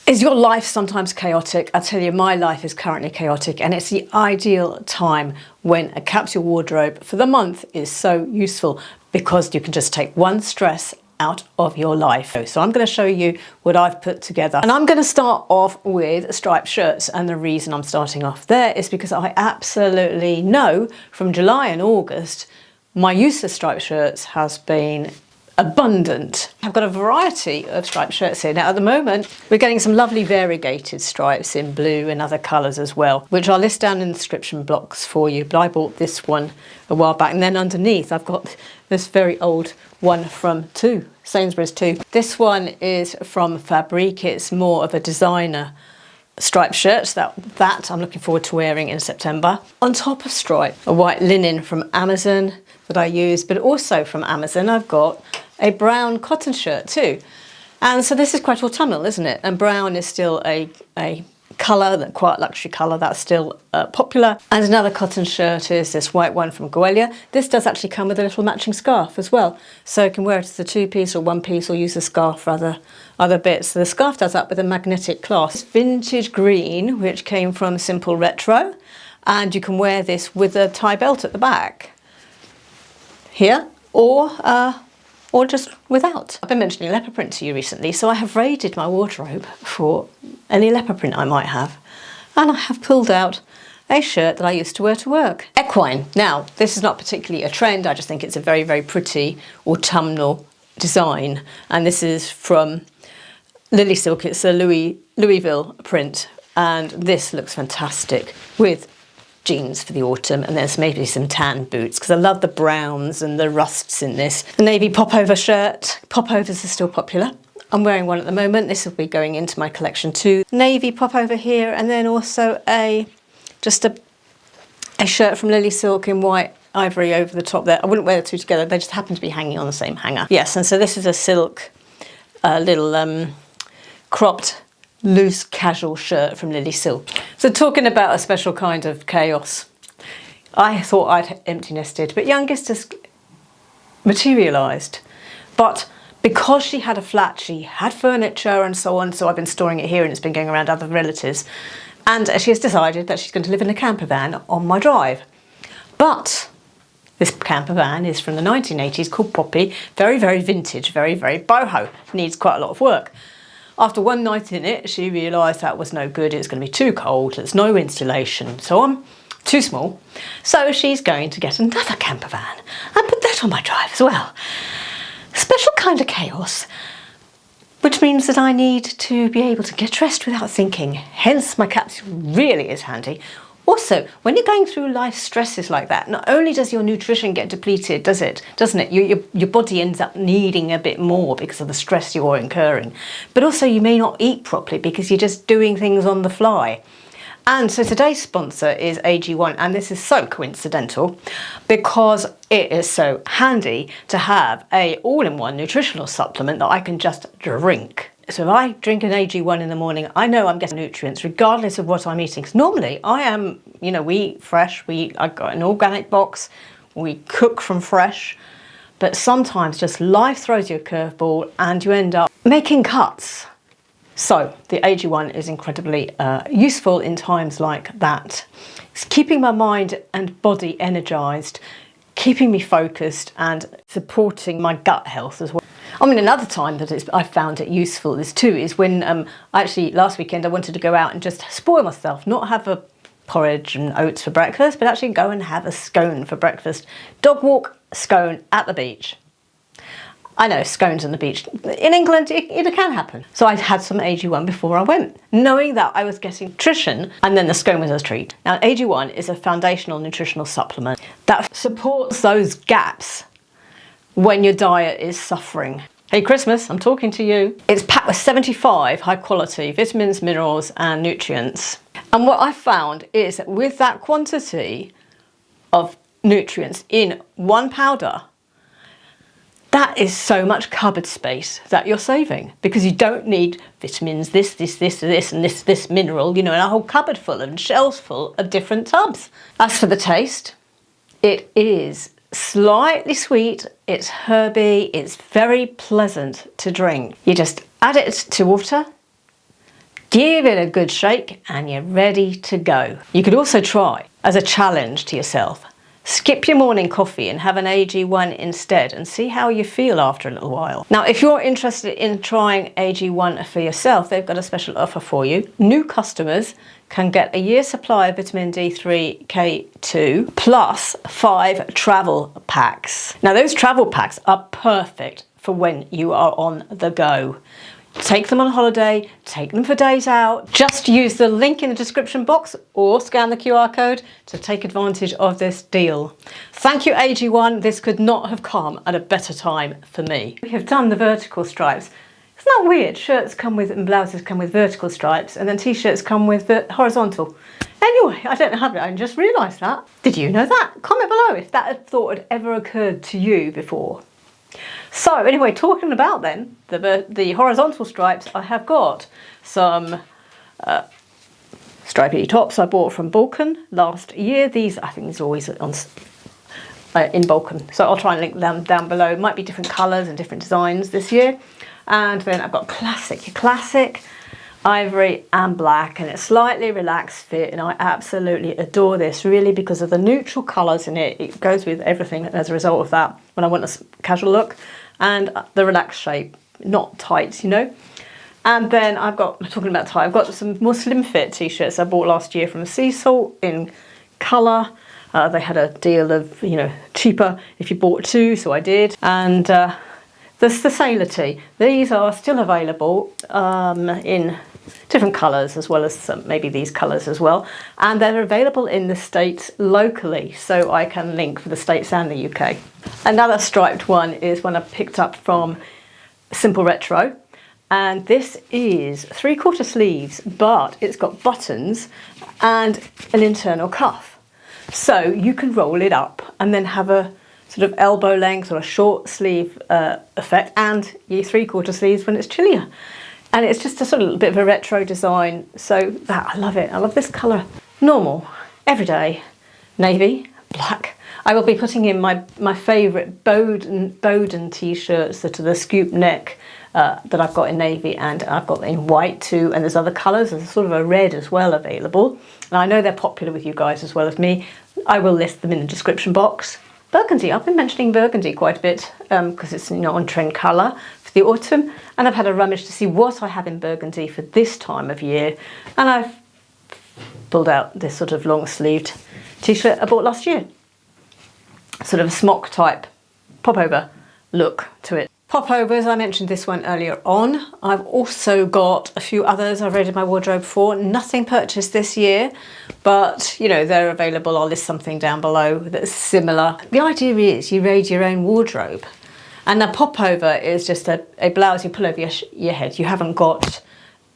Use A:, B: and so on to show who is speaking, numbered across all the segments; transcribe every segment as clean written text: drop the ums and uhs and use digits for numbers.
A: Is your life sometimes chaotic? I tell you, my life is currently chaotic, and it's the ideal time when a capsule wardrobe for the month is so useful because you can just take one stress out of your life. So I'm going to show you what I've put together, and I'm going to start off with striped shirts. And the reason I'm starting off there is because I absolutely know from July and August my use of striped shirts has been abundant. I've got a variety of striped shirts here. Now at the moment we're getting some lovely variegated stripes in blue and other colours as well, which I'll list down in the description blocks for you. But I bought this one a while back, and then underneath I've got this very old one from Sainsbury's too. This one is from Fabrique. It's more of a designer striped shirt that I'm looking forward to wearing in September. On top of stripe, a white linen from Amazon that I use, but also from Amazon I've got a brown cotton shirt too. And so this is quite autumnal, isn't it? And brown is still a colour, quite luxury colour, that's still popular. And another cotton shirt is this white one from Goelia. This does actually come with a little matching scarf as well. So you can wear it as a two-piece or one-piece, or use the scarf for other bits. So the scarf does up with a magnetic clasp. Vintage green, which came from Simple Retro. And you can wear this with a tie belt at the back here, or just without. I've been mentioning leopard print to you recently, so I have raided my wardrobe for any leopard print I might have, and I have pulled out a shirt that I used to wear to work. Equine. Now, this is not particularly a trend, I just think it's a very, very pretty autumnal design, and this is from Lily Silk. It's a Louisville print, and this looks fantastic with jeans for the autumn, and there's maybe some tan boots because I love the browns and the rusts in this. The navy popover shirt. Popovers are still popular. I'm wearing one at the moment. This will be going into my collection too. Navy popover here, and then also just a shirt from Lily Silk in white ivory over the top there. I wouldn't wear the two together, they just happen to be hanging on the same hanger. Yes, and so this is a silk little cropped loose casual shirt from Lily Silk. So talking about a special kind of chaos, I thought I'd empty nested, but youngest has materialised. But because she had a flat, she had furniture and so on, so I've been storing it here and it's been going around other relatives. And she has decided that she's going to live in a camper van on my drive. But this camper van is from the 1980s, called Poppy. Very, very vintage, very, very boho. Needs quite a lot of work. After one night in it, she realised that was no good. It's going to be too cold. There's no insulation, so on. Too small. So she's going to get another camper van and put that on my drive as well. Special kind of chaos, which means that I need to be able to get dressed without thinking. Hence, my capsule really is handy. Also, when you're going through life stresses like that, not only does your nutrition get depleted, doesn't it? Your body ends up needing a bit more because of the stress you're incurring. But also you may not eat properly because you're just doing things on the fly. And so today's sponsor is AG1, and this is so coincidental because it is so handy to have a all-in-one nutritional supplement that I can just drink. So if I drink an AG1 in the morning, I know I'm getting nutrients regardless of what I'm eating. Because normally I am, we eat fresh, I've got an organic box, we cook from fresh, but sometimes just life throws you a curveball and you end up making cuts. So the AG1 is incredibly useful in times like that. It's keeping my mind and body energized, keeping me focused and supporting my gut health as well. I mean, another time that I found it useful is when actually last weekend I wanted to go out and just spoil myself, not have a porridge and oats for breakfast, but actually go and have a scone for breakfast. Dog walk, scone at the beach. I know, scones on the beach. In England, it can happen. So I had some AG1 before I went, knowing that I was getting nutrition, and then the scone was a treat. Now, AG1 is a foundational nutritional supplement that supports those gaps when your diet is suffering. Hey Christmas, I'm talking to you. It's packed with 75 high quality vitamins, minerals and nutrients. And what I found is that with that quantity of nutrients in one powder, that is so much cupboard space that you're saving, because you don't need vitamins, this, and this mineral, and a whole cupboard full and shelves full of different tubs. As for the taste, it is slightly sweet, it's herby, it's very pleasant to drink. You just add it to water, Give it a good shake and you're ready to go. You could also try, as a challenge to yourself, skip your morning coffee and have an AG1 instead and see how you feel after a little while. Now, if you're interested in trying AG1 for yourself, they've got a special offer for you. New customers can get a year's supply of vitamin D3 K2 plus 5 travel packs. Now, those travel packs are perfect for when you are on the go. Take them on holiday, take them for days out. Just use the link in the description box or scan the QR code to take advantage of this deal. Thank you, AG1. This could not have come at a better time for me. We have done the vertical stripes. Isn't that weird? Shirts come with and blouses come with vertical stripes, and then t-shirts come with the horizontal. Anyway, I don't know how I just realised that. Did you know that? Comment below if that thought had ever occurred to you before. So anyway, talking about then the horizontal stripes, I have got some stripy tops I bought from Boden last year. These, I think these are always on in Boden, so I'll try and link them down below. Might be different colours and different designs this year. And then I've got classic ivory and black, and it's slightly relaxed fit, and I absolutely adore this, really, because of the neutral colours in it. It goes with everything as a result of that when I want a casual look, and the relaxed shape, not tight, you know. And then I've got, talking about tie, I've got some more slim fit t-shirts I bought last year from Sea Salt in colour. They had a deal of, you know, cheaper if you bought two, so I did. And there's the sailor tee. These are still available in different colours, as well as some, maybe these colours as well, and they're available in the States locally, so I can link for the States and the UK. Another striped one is one I picked up from Simple Retro, and this is 3/4 sleeves, but it's got buttons and an internal cuff, so you can roll it up and then have a sort of elbow length or a short sleeve effect, and your 3/4 sleeves when it's chillier. And it's just a sort of bit of a retro design, so that I love it. I love this colour. Normal, everyday, navy, black. I will be putting in my favourite Boden t-shirts that are the scoop neck that I've got in navy, and I've got in white too, and there's other colours. There's sort of a red as well available. And I know they're popular with you guys as well as me. I will list them in the description box. Burgundy, I've been mentioning burgundy quite a bit because it's, you know, on trend colour for the autumn, and I've had a rummage to see what I have in burgundy for this time of year, and I've pulled out this sort of long sleeved t-shirt I bought last year. Sort of a smock type popover look to it. Popovers, I mentioned this one earlier on. I've also got a few others I've raided my wardrobe for. Nothing purchased this year, but you know, they're available. I'll list something down below that's similar. The idea is you raid your own wardrobe, and a popover is just a blouse you pull over your head. You haven't got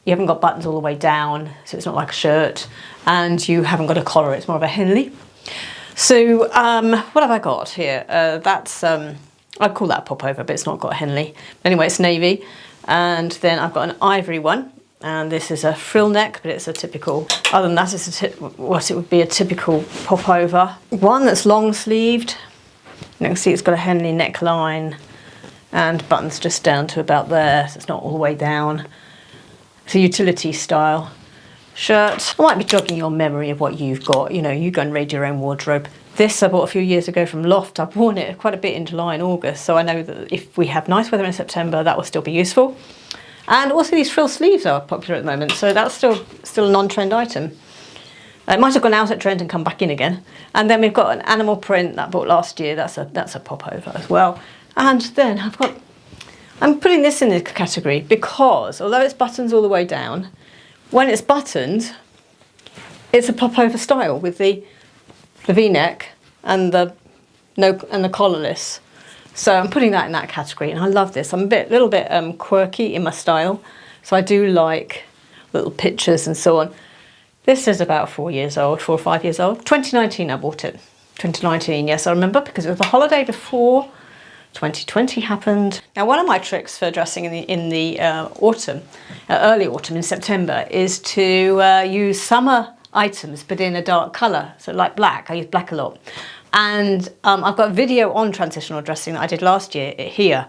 A: buttons all the way down, so it's not like a shirt, and you haven't got a collar. It's more of a Henley. So what have I got here? That's I'd call that a popover, but it's not got a Henley. Anyway, it's navy. And then I've got an ivory one, and this is a frill neck, but it's a typical, other than that, it's what it would be a typical popover. One that's long sleeved. You can see it's got a Henley neckline and buttons just down to about there, so it's not all the way down. It's a utility style shirt. I might be jogging your memory of what you've got. You know, you go and raid your own wardrobe. This I bought a few years ago from Loft. I've worn it quite a bit in July and August, so I know that if we have nice weather in September, that will still be useful. And also these frill sleeves are popular at the moment, so that's still a non-trend item. It might have gone out at trend and come back in again. And then we've got an animal print that I bought last year. That's a popover as well. And then I'm putting this in this category because although it's buttons all the way down, when it's buttoned, it's a popover style with the V-neck and the collarless. So I'm putting that in that category, and I love this. I'm a little bit quirky in my style, so I do like little pictures and so on. This is about 4 or 5 years old. 2019 I bought it. 2019, yes, I remember, because it was the holiday before 2020 happened. Now, one of my tricks for dressing in the autumn, early autumn in September, is to use summer items but in a dark colour, so like black. I use black a lot, and I've got a video on transitional dressing that I did last year here,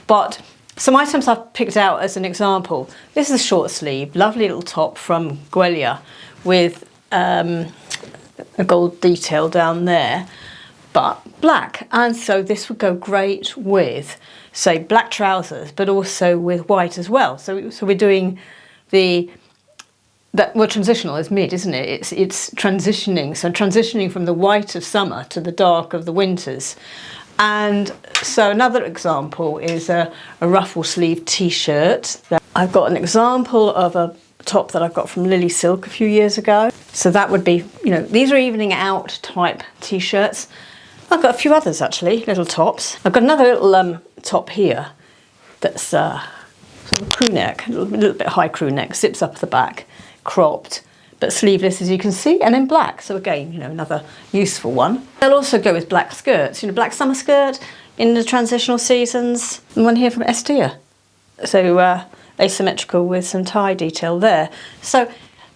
A: but Some items I've picked out as an example. This is a short sleeve, lovely little top from Gwalior with a gold detail down there, but black. And so this would go great with, say, black trousers, but also with white as well. So we're doing well, transitional is mid, isn't it? It's transitioning. So transitioning from the white of summer to the dark of the winters. And so another example is a ruffle sleeve t-shirt. I've got an example of a top that I've got from Lily Silk a few years ago. So that would be, you know, these are evening out type t-shirts. I've got a few others actually, little tops. I've got another little top here that's sort of crew neck, a little bit high crew neck, zips up the back, cropped, but sleeveless as you can see, and in black. So again, you know, another useful one. They'll also go with black skirts, you know, black summer skirt in the transitional seasons. And one here from Estia. So asymmetrical with some tie detail there. So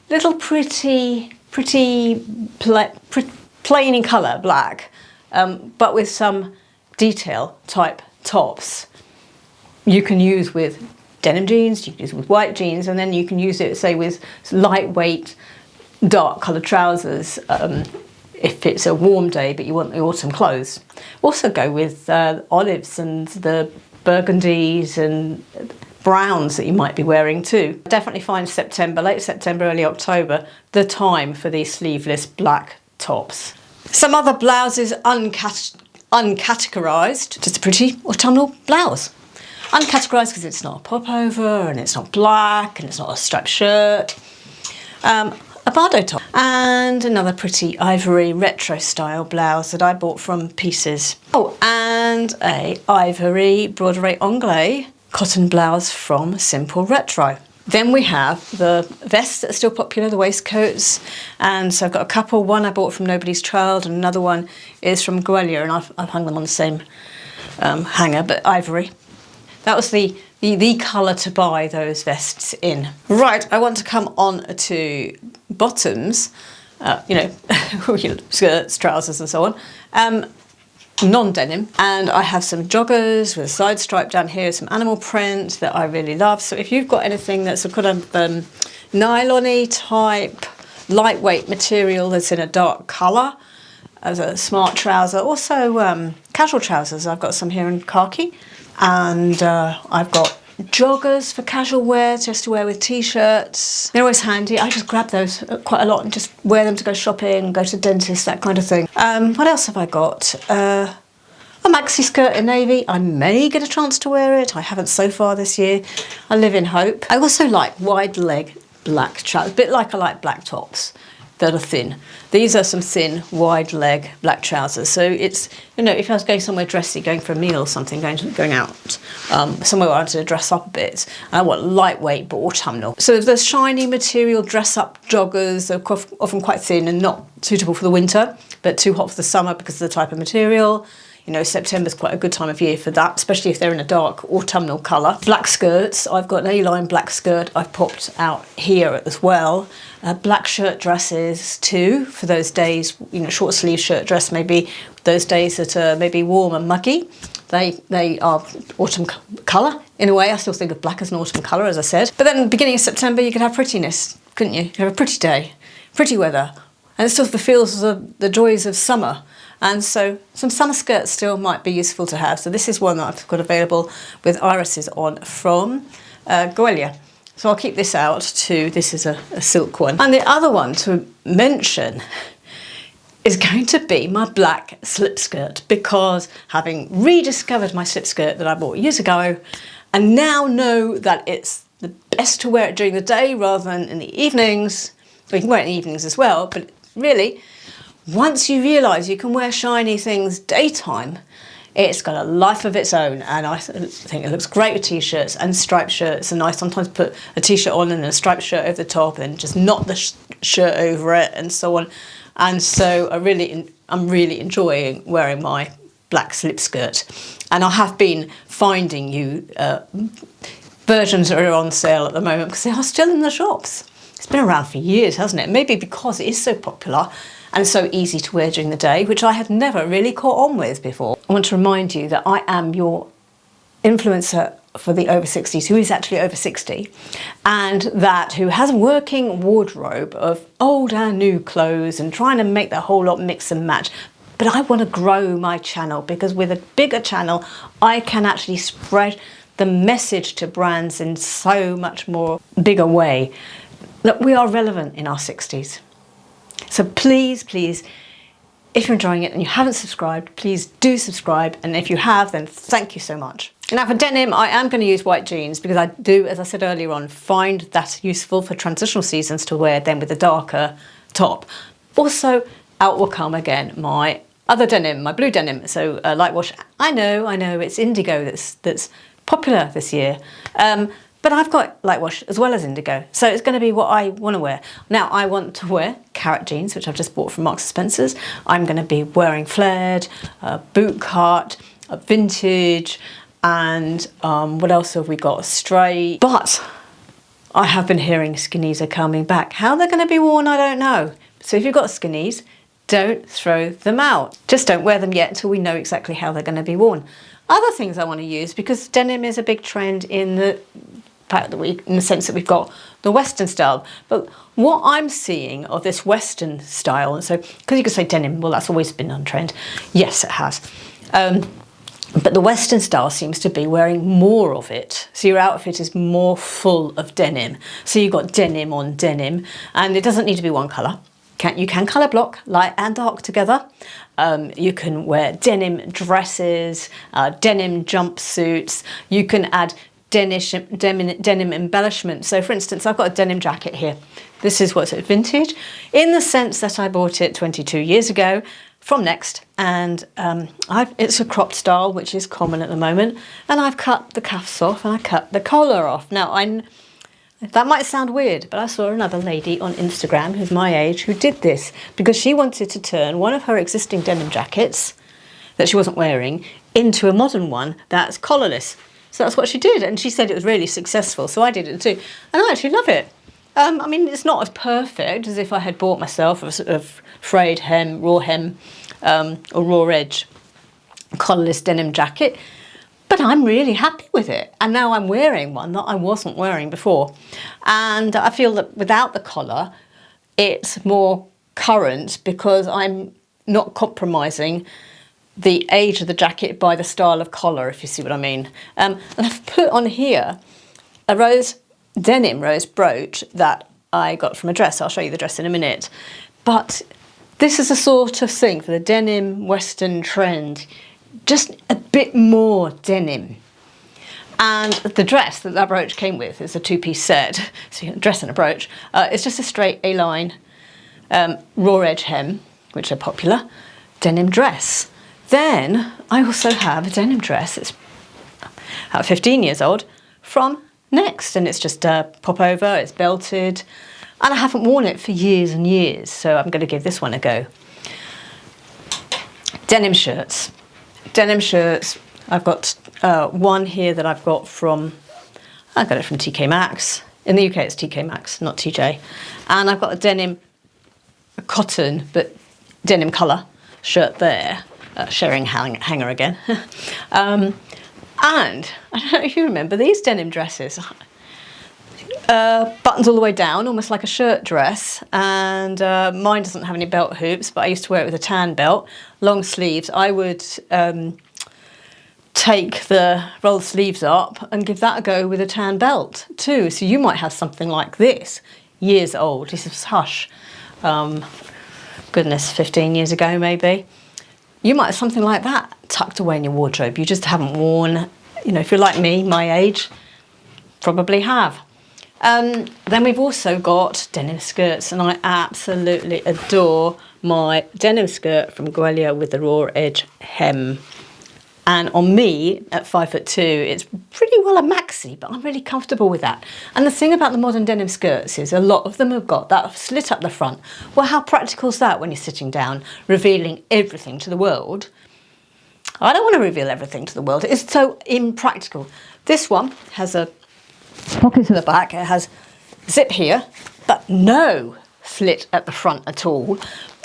A: little pretty plain in colour, black, but with some detail type tops. You can use with denim jeans, you can use it with white jeans, and then you can use it, say, with lightweight dark coloured trousers if it's a warm day but you want the autumn clothes. Also go with olives and the burgundies and browns that you might be wearing too. Definitely find September, late September, early October, the time for these sleeveless black tops. Some other blouses uncategorised, just a pretty autumnal blouse. Uncategorised because it's not a popover and it's not black and it's not a striped shirt. A Bardo top and another pretty ivory retro style blouse that I bought from Pieces. Oh, and a ivory broderie anglais cotton blouse from Simple Retro. Then we have the vests that are still popular, the waistcoats, and so I've got a couple. One I bought from Nobody's Child and another one is from Gwalior, and I've hung them on the same hanger, but ivory. That was the colour to buy those vests in. Right, I want to come on to bottoms, you know, skirts, trousers and so on, non-denim. And I have some joggers with a side stripe down here, some animal print that I really love. So if you've got anything that's a kind of nylon-y type, lightweight material that's in a dark colour, as a smart trouser, also casual trousers. I've got some here in khaki. And I've got joggers for casual wear, just to wear with t-shirts. They're always handy. I just grab those quite a lot and just wear them to go shopping, go to the dentist, that kind of thing. What else have I got? A maxi skirt in navy. I may get a chance to wear it. I haven't so far this year. I live in hope. I also like wide leg black trousers, a bit like I like black tops that are thin. These are some thin, wide leg black trousers. So it's, you know, if I was going somewhere dressy, going for a meal or something, going out somewhere where I wanted to dress up a bit, I want lightweight but autumnal. So the shiny material dress up joggers are often quite thin and not suitable for the winter, but too hot for the summer because of the type of material. You know, September's quite a good time of year for that, especially if they're in a dark autumnal colour. Black skirts, I've got an A-line black skirt I've popped out here as well. Black shirt dresses too, for those days, you know, short sleeve shirt dress maybe, those days that are maybe warm and muggy. They are autumn colour in a way. I still think of black as an autumn colour, as I said. But then beginning of September you could have prettiness, couldn't you? You could have a pretty day, pretty weather. And it sort of fulfills the joys of summer. And so some summer skirts still might be useful to have. So this is one that I've got available with irises on from Gwalior. So I'll keep this out too. This is a silk one. And the other one to mention is going to be my black slip skirt, because having rediscovered my slip skirt that I bought years ago and now know that it's the best to wear it during the day rather than in the evenings. So you can wear it in the evenings as well, but really, once you realise you can wear shiny things daytime, it's got a life of its own, and I think it looks great with t-shirts and striped shirts, and I sometimes put a t-shirt on and then a striped shirt over the top and just knot the shirt over it and so on. And so I'm really enjoying wearing my black slip skirt. And I have been finding you versions that are on sale at the moment because they are still in the shops. It's been around for years, hasn't it? Maybe because it is so popular and so easy to wear during the day, which I had never really caught on with before. I want to remind you that I am your influencer for the over 60s who is actually over 60 and who has a working wardrobe of old and new clothes and trying to make the whole lot mix and match. But I want to grow my channel, because with a bigger channel, I can actually spread the message to brands in so much more bigger way that we are relevant in our 60s. So please, please, if you're enjoying it and you haven't subscribed, please do subscribe. And if you have, then thank you so much. Now for denim, I am going to use white jeans because I do, as I said earlier on, find that useful for transitional seasons to wear them with a darker top. Also, out will come again my other denim, my blue denim, so light wash. I know, it's indigo that's popular this year, but I've got light wash as well as indigo, so it's going to be what I want to wear. Now I want to wear carrot jeans, which I've just bought from Marks & Spencer's. I'm going to be wearing flared, boot cut, vintage, and what else have we got? Straight. But I have been hearing skinnies are coming back. How they're going to be worn, I don't know. So if you've got skinnies, don't throw them out. Just don't wear them yet until we know exactly how they're going to be worn. Other things I want to use, because denim is a big trend in the fact that in the sense that we've got the Western style. But what I'm seeing of this Western style, and so because you could say denim, well, that's always been on trend. Yes, it has. But the Western style seems to be wearing more of it. So your outfit is more full of denim. So you've got denim on denim, and it doesn't need to be one colour. You can colour block light and dark together. You can wear denim dresses, denim jumpsuits. You can add denim embellishment. So for instance, I've got a denim jacket here. This is what's vintage, in the sense that I bought it 22 years ago from Next, and it's a cropped style, which is common at the moment. And I've cut the cuffs off and I cut the collar off. Now that might sound weird, but I saw another lady on Instagram who's my age who did this because she wanted to turn one of her existing denim jackets that she wasn't wearing into a modern one that's collarless. So that's what she did, and she said it was really successful, so I did it too. And I actually love it. I mean, it's not as perfect as if I had bought myself a sort of frayed hem, or raw edge collarless denim jacket. But I'm really happy with it. And now I'm wearing one that I wasn't wearing before. And I feel that without the collar, it's more current because I'm not compromising the age of the jacket by the style of collar, if you see what I mean. And I've put on here a denim rose brooch that I got from a dress. I'll show you the dress in a minute. But this is a sort of thing for the denim Western trend. Just a bit more denim. And the dress that brooch came with is a two-piece set, so you get a dress and a brooch. It's just a straight A-line raw edge hem, which are popular, denim dress. Then I also have a denim dress, it's about 15 years old, from Next, and it's just a popover, it's belted, and I haven't worn it for years and years, so I'm going to give this one a go. Denim shirts. Denim shirts, I've got one here that I got it from TK Maxx. In the UK it's TK Maxx, not TJ. And I've got a denim cotton, but denim colour shirt there, sharing hanger again. And I don't know if you remember these denim dresses. Buttons all the way down, almost like a shirt dress, and mine doesn't have any belt hoops, but I used to wear it with a tan belt, long sleeves. I would roll the sleeves up and give that a go with a tan belt too. So you might have something like this, years old. This is Hush, goodness, 15 years ago maybe. You might have something like that tucked away in your wardrobe. You just haven't worn, you know, if you're like me, my age, probably have. Then we've also got denim skirts, and I absolutely adore my denim skirt from Gwalior with the raw edge hem. And on me, at 5'2", it's pretty well a maxi, but I'm really comfortable with that. And the thing about the modern denim skirts is a lot of them have got that slit up the front. Well, how practical is that when you're sitting down, revealing everything to the world? I don't want to reveal everything to the world. It's so impractical. This one has a pocket at the back. It has zip here, but no slit at the front at all.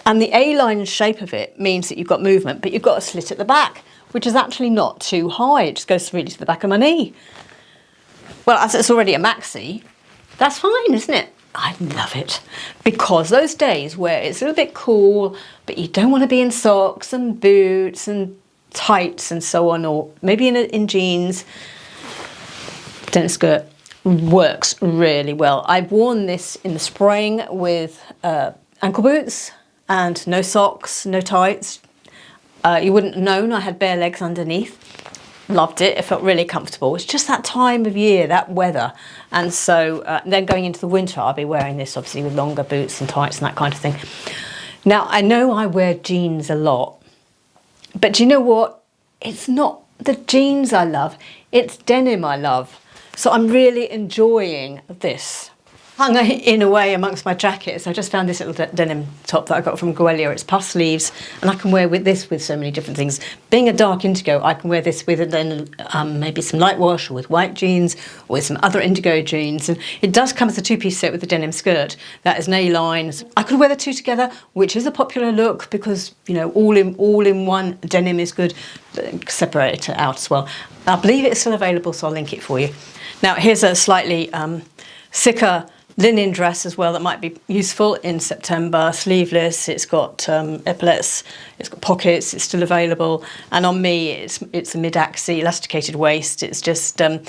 A: And the A-line shape of it means that you've got movement, but you've got a slit at the back, which is actually not too high. It just goes really to the back of my knee. Well, as it's already a maxi, that's fine, isn't it? I love it. Because those days where it's a little bit cool, but you don't want to be in socks and boots and tights and so on, or maybe in jeans, denim skirt works really well. I've worn this in the spring with ankle boots and no socks, no tights. You wouldn't have known I had bare legs underneath. Loved it. It felt really comfortable. It's just that time of year, that weather. And so then going into the winter, I'll be wearing this obviously with longer boots and tights and that kind of thing. Now, I know I wear jeans a lot, but do you know what? It's not the jeans I love, it's denim I love. So I'm really enjoying this. Hung in a way amongst my jackets. I just found this little denim top that I got from Goelia. It's puff sleeves, and I can wear this with so many different things. Being a dark indigo, I can wear this with then maybe some light wash, or with white jeans, or with some other indigo jeans. And it does come as a two-piece set with the denim skirt. That is an A-line. I could wear the two together, which is a popular look because, you know, all in one denim is good. Separate it out as well. I believe it's still available, so I'll link it for you. Now here's a slightly thicker linen dress as well that might be useful in September. Sleeveless, it's got epaulets, it's got pockets, it's still available. And on me, it's a mid-axi elasticated waist. It's just you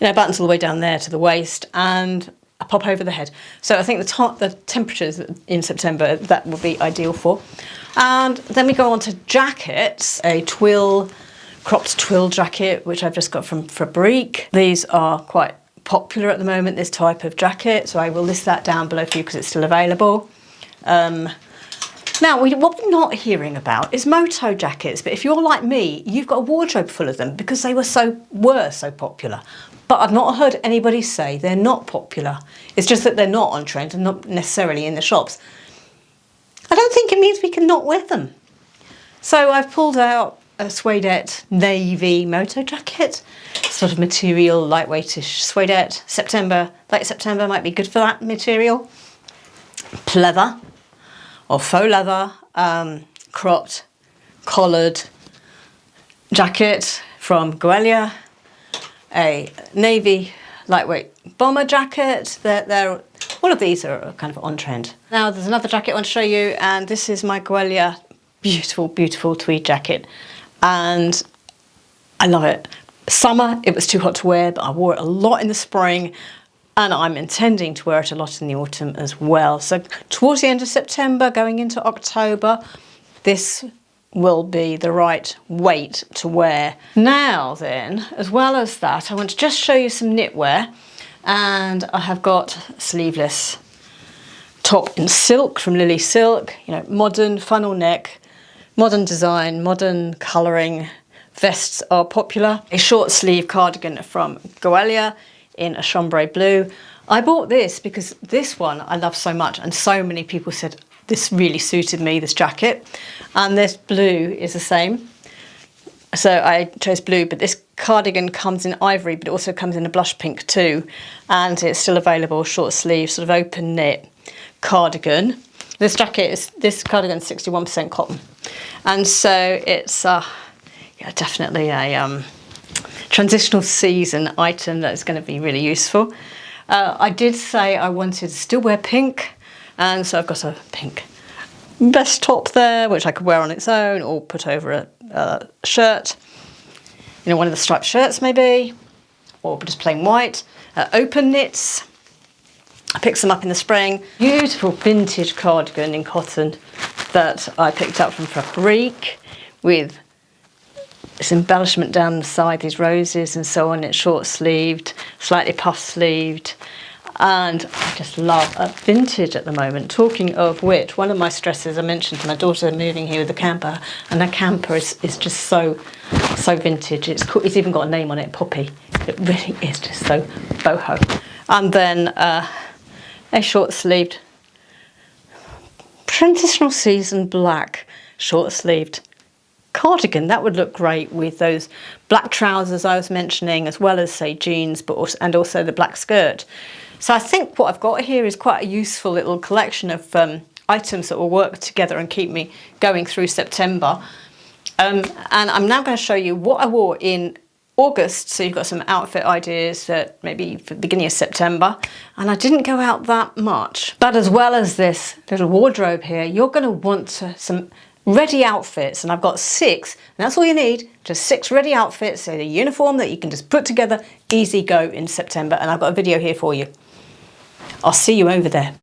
A: know, buttons all the way down there to the waist and a pop over the head. So I think the temperatures in September that would be ideal for. And then we go on to jackets, a cropped twill jacket, which I've just got from Fabrique. These are quite popular at the moment, this type of jacket, so I will list that down below for you because it's still available. Now, what we're not hearing about is moto jackets, but if you're like me, you've got a wardrobe full of them because they were so popular. But I've not heard anybody say they're not popular. It's just that they're not on trend and not necessarily in the shops. I don't think it means we can not wear them. So I've pulled out a suedette navy moto jacket, sort of material, lightweightish suedette. Late September might be good for that material. Pleather or faux leather, cropped, collared jacket from Goelia. A navy lightweight bomber jacket. All of these are kind of on trend. Now there's another jacket I want to show you, and this is my Goelia beautiful, beautiful tweed jacket. And I love it. Summer, it was too hot to wear, but I wore it a lot in the spring, and I'm intending to wear it a lot in the autumn as well. So towards the end of September, going into October, this will be the right weight to wear. Now then, as well as that, I want to just show you some knitwear, and I have got sleeveless top in silk from Lily Silk, you know, modern funnel neck, modern design, modern colouring. Vests are popular. A short sleeve cardigan from Goelia in a chambray blue. I bought this because this one I love so much, and so many people said this really suited me, this jacket. And this blue is the same. So I chose blue, but this cardigan comes in ivory, but it also comes in a blush pink too. And it's still available, short sleeve, sort of open knit cardigan. This cardigan is 61% cotton. And so it's yeah, definitely a transitional season item that's going to be really useful. I did say I wanted to still wear pink, and so I've got a pink vest top there, which I could wear on its own or put over a shirt. You know, one of the striped shirts maybe, or just plain white. Open knits. I picked some up in the spring. Beautiful vintage cardigan in cotton that I picked up from Fabrique with this embellishment down the side, these roses and so on. It's short sleeved, slightly puff sleeved, and I just love a vintage at the moment. Talking of which, one of my stresses, I mentioned to my daughter moving here with a camper, and that camper is just so vintage. It's cool. It's even got a name on it, Poppy. It really is just so boho. And then a short sleeved transitional season black short sleeved cardigan. That would look great with those black trousers I was mentioning, as well as say jeans, but also the black skirt. So I think what I've got here is quite a useful little collection of items that will work together and keep me going through September. And I'm now going to show you what I wore in August, so you've got some outfit ideas that maybe for the beginning of September, and I didn't go out that much. But as well as this little wardrobe here, you're going to want some ready outfits, and I've got 6, and that's all you need, just 6 ready outfits, so the uniform that you can just put together, easy go in September, and I've got a video here for you. I'll see you over there.